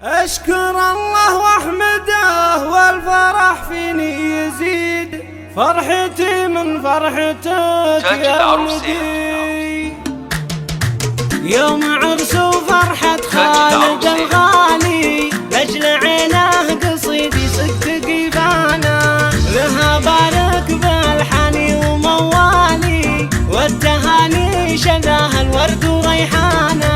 أشكر الله واحمده والفرح فيني يزيد، فرحتي من فرحتك يا ولدي. يوم عرس وفرحة خالد الغالي، لأجل عينه قصيدي صدق قيفانا، لها بارك بالحاني وموالي، والتهاني شذاها الورد وريحانا.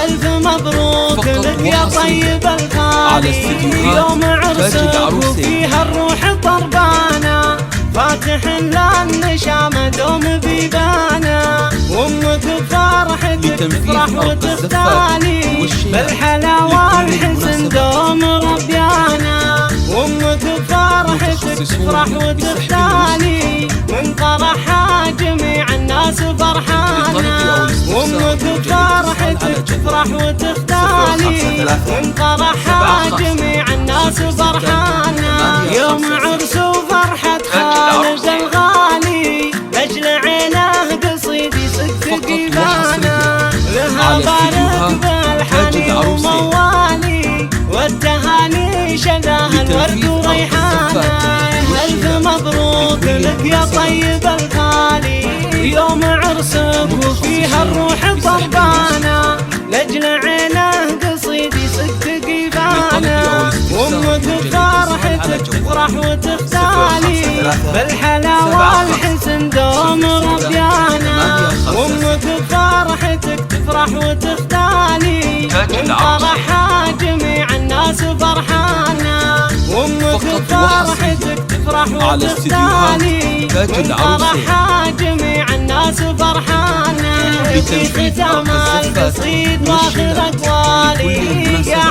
ألف مبروك لك يا طيب الخالي، يوم عرسك وفيها الروح طربانا، فاتح للنشامة دوم بيبانا، وامك بفرحتك تفرح وتختالي، بالحلاوة والحسن دوم ربيانا، وامك بفرحتك تفرح وتختالي، من فرحها جميع الناس فرحانا، وامك بفرحتك تفرح وتختالي، من فرحها جميع الناس فرحانا. يوم عرس وفرحة خالد الغالي، لأجل عينه قصيدي صدق قيفانا، لها بارك بالحاني وموالي، والتهاني شذاها الورد وريحانا. ألف مبروك لك يا طيب الخالي، يوم عرسك وفيها الروح طربانا، لأجل عينه قصيدي صدق قيفانا، وامك بفرحتك تفرح وتختالي، بالحلاوة والحسن دوم ربيانا، وامك بفرحتك تفرح وتختالي، من فرحها جميع الناس فرحانا، وامك بفرحتك تفرح وتختالي، من فرحها جميع الناس فرحانا. في ختام القصيد واخر اقوالي، يا